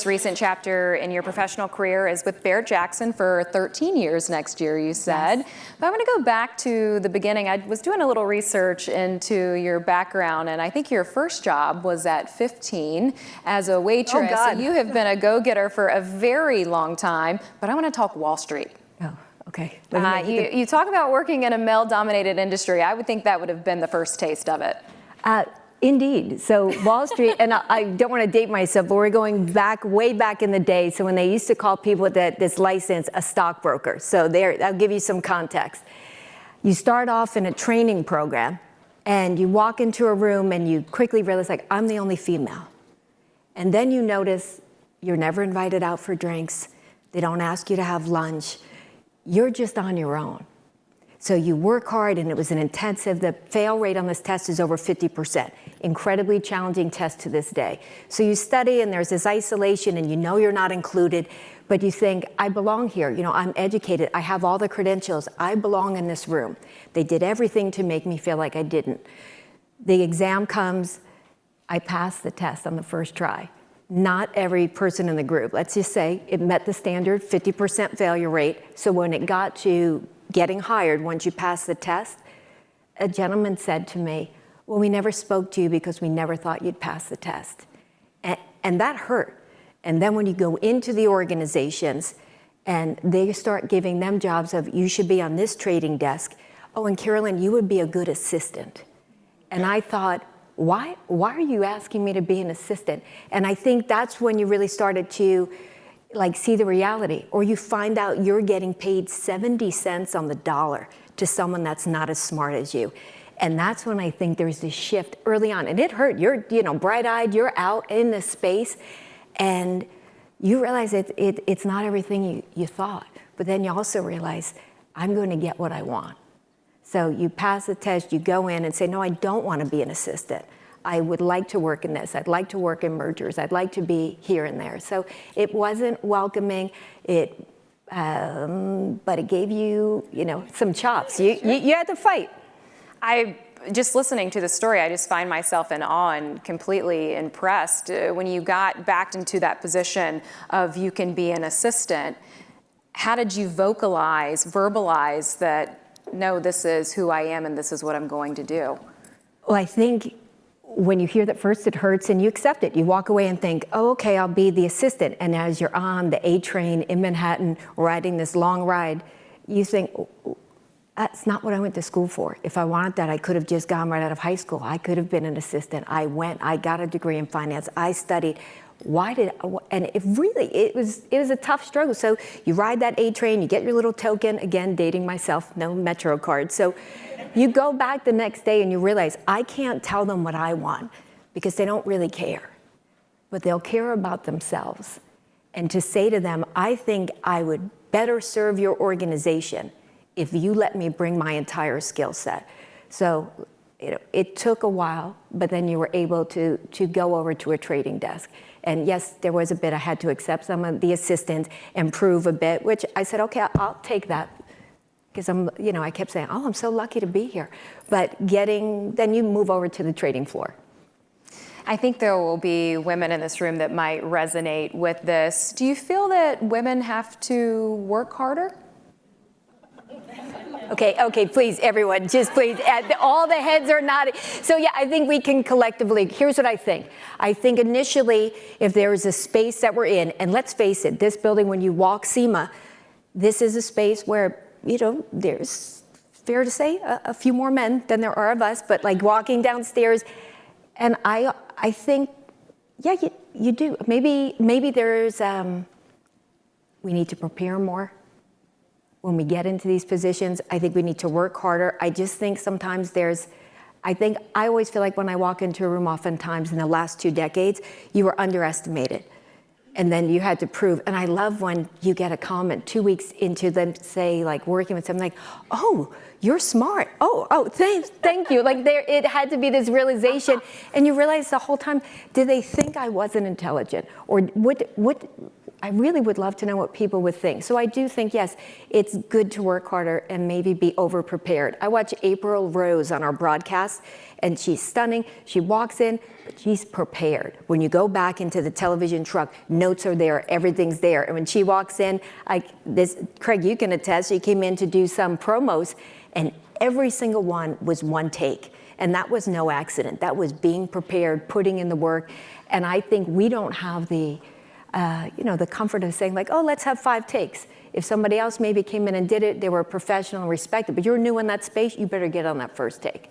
most recent chapter in your professional career is with Barrett-Jackson for 13 years next year, you said. Yes. But I want to go back to the beginning. I was doing a little research into your background, and I think your first job was at 15 as a waitress. Oh, God. So you have been a go-getter for a very long time, but I want to talk Wall Street. Oh, okay. You talk about working in a male-dominated industry. I would think that would have been the first taste of it. Indeed. So Wall Street, and I don't want to date myself, but we're going back, way back in the day. So when they used to call people with this license a stockbroker. So I'll give you some context. You start off in a training program, and you walk into a room, and you quickly realize, like, I'm the only female. And then you notice you're never invited out for drinks. They don't ask you to have lunch. You're just on your own. So you work hard, and it was an intensive, the fail rate on this test is over 50%. Incredibly challenging test to this day. So you study, and there's this isolation, and you know you're not included, but you think, I belong here. You know, I'm educated. I have all the credentials. I belong in this room. They did everything to make me feel like I didn't. The exam comes, I passed the test on the first try. Not every person in the group, let's just say, it met the standard 50% failure rate. So when it got to getting hired, once you pass the test, a gentleman said to me, well, we never spoke to you because we never thought you'd pass the test. And that hurt. And then when you go into the organizations and they start giving them jobs of, you should be on this trading desk. Oh, and Carolyn, you would be a good assistant. And I thought, why are you asking me to be an assistant? And I think that's when you really started to see the reality, or you find out you're getting paid 70 cents on the dollar to someone that's not as smart as you. And that's when I think there's this shift early on. And it hurt. You're, bright-eyed, you're out in this space, and you realize it's not everything you thought. But then you also realize, I'm going to get what I want. So you pass the test, you go in and say, no, I don't want to be an assistant. I would like to work in this. I'd like to work in mergers. I'd like to be here and there. So it wasn't welcoming, but it gave you, some chops. You had to fight. Just listening to the story, I just find myself in awe and completely impressed. When you got back into that position of you can be an assistant, how did you verbalize that, no, this is who I am and this is what I'm going to do? Well, I think when you hear that first, it hurts and you accept it. You walk away and think, oh, okay, I'll be the assistant. And as you're on the A train in Manhattan riding this long ride, you think, that's not what I went to school for. If I wanted that, I could have just gone right out of high school. I could have been an assistant. I got a degree in finance. I studied. And it was a tough struggle. So you ride that A train, you get your little token, again, dating myself, no Metro card. So you go back the next day and you realize, I can't tell them what I want because they don't really care, but they'll care about themselves. And to say to them, I think I would better serve your organization if you let me bring my entire skill set. So it took a while, but then you were able to go over to a trading desk. And yes, there was a bit I had to accept some of the assistants and prove a bit, which I said, okay, I'll take that. Because I kept saying, oh, I'm so lucky to be here. But then you move over to the trading floor. I think there will be women in this room that might resonate with this. Do you feel that women have to work harder? Okay, please, everyone, just please, all the heads are nodding. So yeah, I think we can collectively, here's what I think. I think initially, if there is a space that we're in, and let's face it, this building, when you walk SEMA, this is a space where, there's, fair to say, a few more men than there are of us, but like walking downstairs, and I think, yeah, you do. Maybe there's, we need to prepare more. When we get into these positions, I think we need to work harder. I just think sometimes I always feel like when I walk into a room, oftentimes in the last 2 decades, you were underestimated. And then you had to prove, and I love when you get a comment 2 weeks into them, say, like working with something like, oh, you're smart. Oh, thank you. Like it had to be this realization. And you realize the whole time, did they think I wasn't intelligent? Or I really would love to know what people would think. So I do think, yes, it's good to work harder and maybe be over-prepared. I watch April Rose on our broadcast, and she's stunning. She walks in, she's prepared. When you go back into the television truck, notes are there, everything's there. And when she walks in, Craig, you can attest, she came in to do some promos, and every single one was one take. And that was no accident. That was being prepared, putting in the work. And I think we don't have the comfort of saying like, oh, let's have 5 takes. If somebody else maybe came in and did it, they were professional and respected, but you're new in that space, you better get on that first take.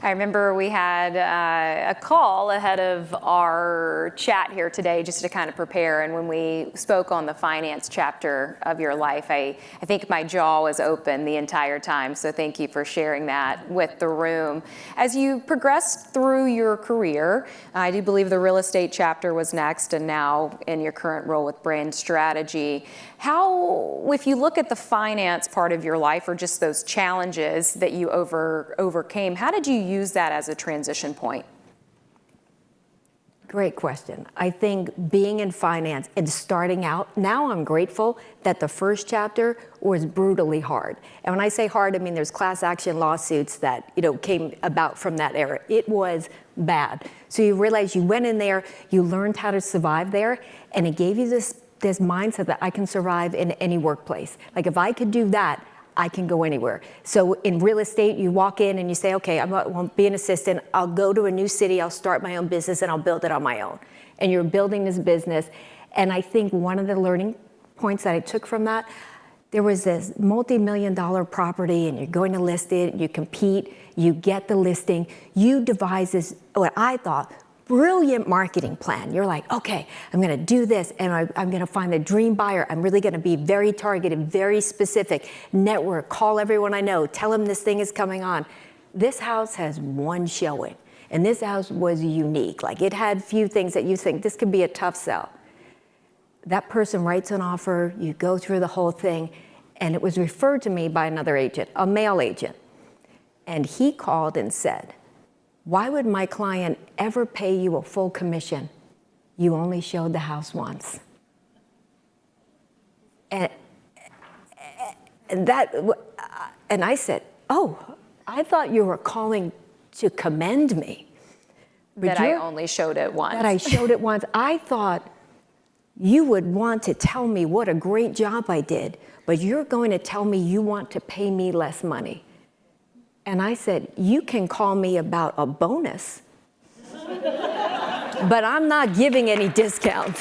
I remember we had a call ahead of our chat here today just to kind of prepare, and when we spoke on the finance chapter of your life, I think my jaw was open the entire time, so thank you for sharing that with the room. As you progressed through your career, I do believe the real estate chapter was next, and now in your current role with brand strategy. How, if you look at the finance part of your life or just those challenges that you overcame, how did you use that as a transition point? Great question. I think being in finance and starting out, now I'm grateful that the first chapter was brutally hard. And when I say hard, I mean there's class action lawsuits that came about from that era. It was bad. So you realize you went in there, you learned how to survive there, and it gave you this mindset that I can survive in any workplace. Like if I could do that, I can go anywhere. So in real estate, you walk in and you say, okay, I won't be an assistant. I'll go to a new city. I'll start my own business and I'll build it on my own. And you're building this business. And I think one of the learning points that I took from that, there was this multi-million-dollar property and you're going to list it, you compete, you get the listing, you devise this, what I thought, brilliant marketing plan. You're like, okay, I'm going to do this and I'm going to find the dream buyer. I'm really going to be very targeted, very specific, network, call everyone I know, tell them this thing is coming on. This house has one showing, and this house was unique. Like it had few things that you think this could be a tough sell. That person writes an offer, you go through the whole thing, and it was referred to me by another agent, a male agent. And he called and said, why would my client ever pay you a full commission? You only showed the house once. And I said, oh, I thought you were calling to commend me. That I only showed it once. That I showed it once. I thought you would want to tell me what a great job I did, but you're going to tell me you want to pay me less money. And I said, you can call me about a bonus, but I'm not giving any discounts.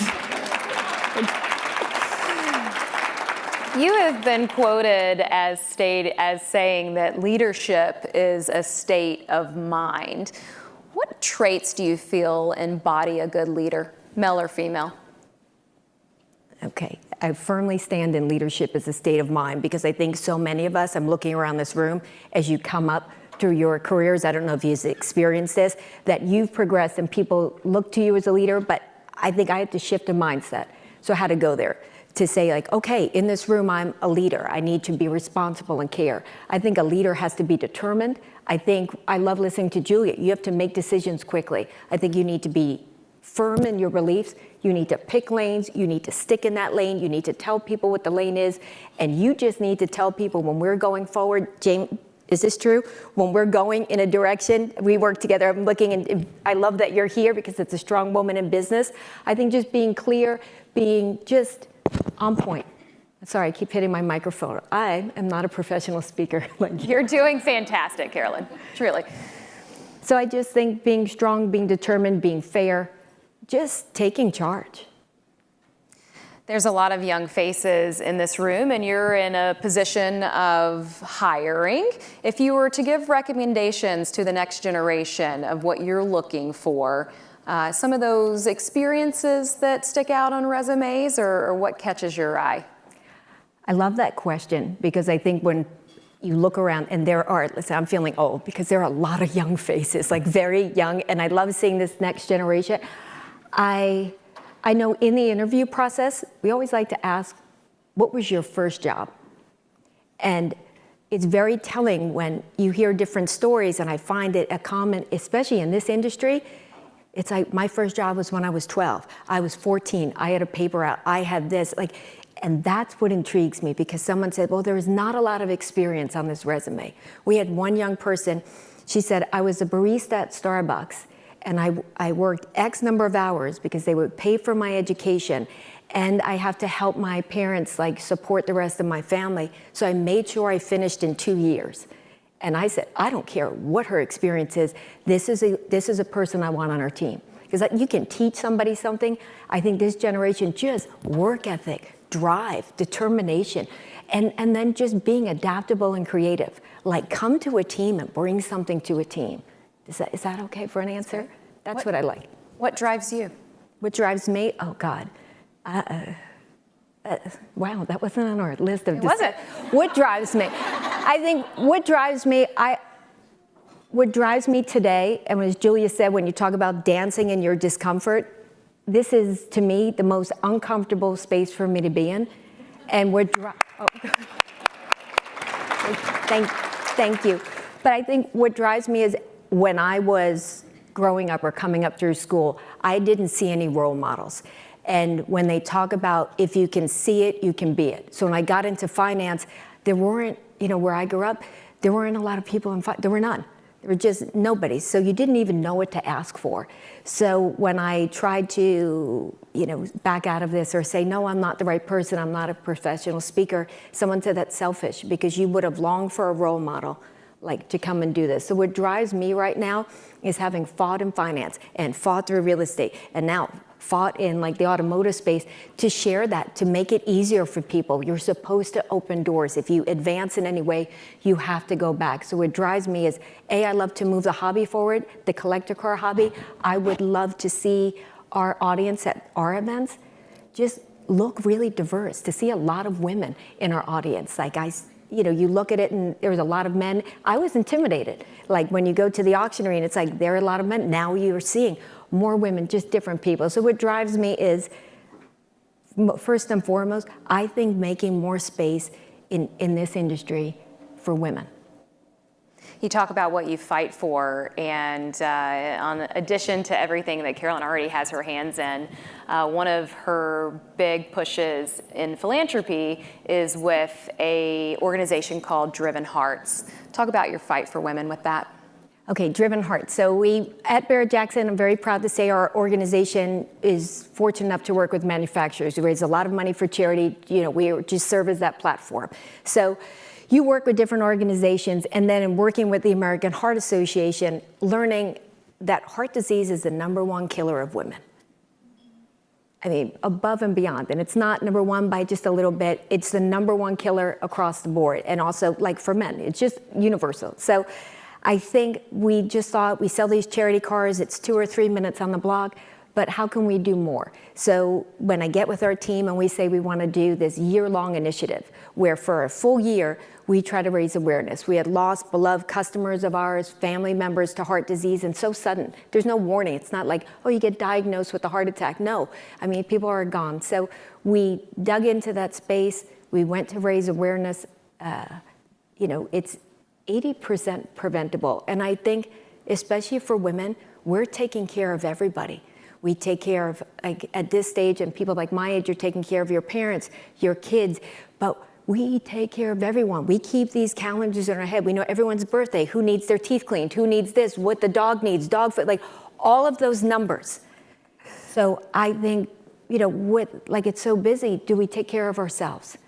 You have been quoted as saying that leadership is a state of mind. What traits do you feel embody a good leader, male or female? Okay, I firmly stand in leadership as a state of mind because I think so many of us, I'm looking around this room, as you come up through your careers, I don't know if you've experienced this, that you've progressed and people look to you as a leader, but I think I had to shift a mindset. So how to go there? To say like, okay, in this room, I'm a leader. I need to be responsible and care. I think a leader has to be determined. I love listening to Julia. You have to make decisions quickly. I think you need to be firm in your beliefs. You need to pick lanes. You need to stick in that lane. You need to tell people what the lane is. And you just need to tell people when we're going forward, James, is this true? When we're going in a direction, we work together. I'm looking, and I love that you're here because it's a strong woman in business. I think just being clear, being just on point. Sorry, I keep hitting my microphone. I am not a professional speaker. You're doing fantastic, Carolyn, truly. So I just think being strong, being determined, being fair, just taking charge. There's a lot of young faces in this room, and you're in a position of hiring. If you were to give recommendations to the next generation of what you're looking for, some of those experiences that stick out on resumes, or what catches your eye? I love that question because I think when you look around, and listen, I'm feeling old because there are a lot of young faces, like very young, and I love seeing this next generation. I know in the interview process, we always like to ask, what was your first job? And it's very telling when you hear different stories, and I find it a common, especially in this industry, it's like my first job was when I was 12. I was 14, I had a paper out, I had this, and that's what intrigues me because someone said, well, there is not a lot of experience on this resume. We had one young person, she said, I was a barista at Starbucks, and I worked X number of hours because they would pay for my education, and I have to help my parents like support the rest of my family. So I made sure I finished in 2 years. And I said, I don't care what her experience is. This is a person I want on our team. Because you can teach somebody something. I think this generation, just work ethic, drive, determination, and then just being adaptable and creative. Like, come to a team and bring something to a team. Is that okay for an answer? That's what I like. What drives you? What drives me? Oh, God. Wow, that wasn't on our list of. Was it? What drives me? I think what drives me today, and as Julia said, when you talk about dancing in your discomfort, this is, to me, the most uncomfortable space for me to be in. And thank you. But I think what drives me is when I was growing up or coming up through school, I didn't see any role models. And when they talk about if you can see it, you can be it. So when I got into finance, there weren't, where I grew up, there weren't a lot of people in finance. There were none. There were just nobody. So you didn't even know what to ask for. So when I tried to, back out of this or say, no, I'm not the right person, I'm not a professional speaker, someone said that's selfish because you would have longed for a role model like to come and do this. So what drives me right now is having fought in finance and fought through real estate and now fought in like the automotive space to share that, to make it easier for people. You're supposed to open doors. If you advance in any way, you have to go back. So what drives me is, I love to move the hobby forward, the collector car hobby. I would love to see our audience at our events just look really diverse, to see a lot of women in our audience. Like you look at it and there's a lot of men. I was intimidated. Like when you go to the auction arena, it's like there are a lot of men. Now you're seeing more women, just different people. So what drives me is, first and foremost, I think making more space in this industry for women. You talk about what you fight for, and in addition to everything that Carolyn already has her hands in, one of her big pushes in philanthropy is with an organization called Driven Hearts. Talk about your fight for women with that. Okay, Driven Hearts. So we, at Barrett-Jackson, I'm very proud to say our organization is fortunate enough to work with manufacturers. We raise a lot of money for charity. We just serve as that platform. So you work with different organizations, and then in working with the American Heart Association, learning that heart disease is the #1 killer of women. I mean, above and beyond. And it's not #1 by just a little bit. It's the #1 killer across the board. And also, like for men, it's just universal. So I think we just thought we sell these charity cars, it's 2 or 3 minutes on the block, but how can we do more? So when I get with our team and we say we want to do this year-long initiative, where for a full year, we try to raise awareness. We had lost beloved customers of ours, family members to heart disease, and so sudden. There's no warning. It's not like, oh, you get diagnosed with a heart attack. No, I mean, people are gone. So we dug into that space. We went to raise awareness. It's 80% preventable. And I think, especially for women, we're taking care of everybody. We take care of, like, at this stage, and people like my age, you're taking care of your parents, your kids, but we take care of everyone. We keep these calendars in our head. We know everyone's birthday, who needs their teeth cleaned, who needs this, what the dog needs, dog food, like all of those numbers. So I think, it's so busy, do we take care of ourselves?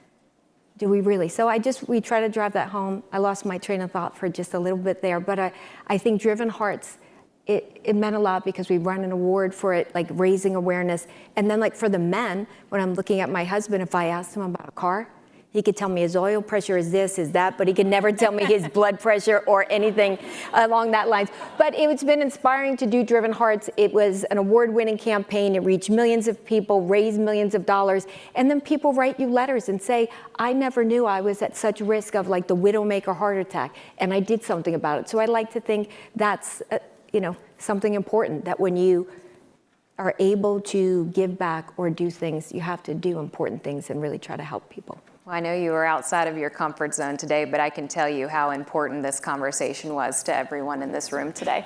Do we really? So we try to drive that home. I lost my train of thought for just a little bit there, but I think Driven Hearts, it meant a lot because we run an award for it, like raising awareness. And then like for the men, when I'm looking at my husband, if I asked him about a car, he could tell me his oil pressure is this, is that, but he could never tell me his blood pressure or anything along that lines. But it's been inspiring to do Driven Hearts. It was an award-winning campaign. It reached millions of people, raised millions of dollars, and then people write you letters and say, I never knew I was at such risk of like the widowmaker heart attack, and I did something about it. So I like to think that's something important, that when you are able to give back or do things, you have to do important things and really try to help people. Well, I know you were outside of your comfort zone today, but I can tell you how important this conversation was to everyone in this room today.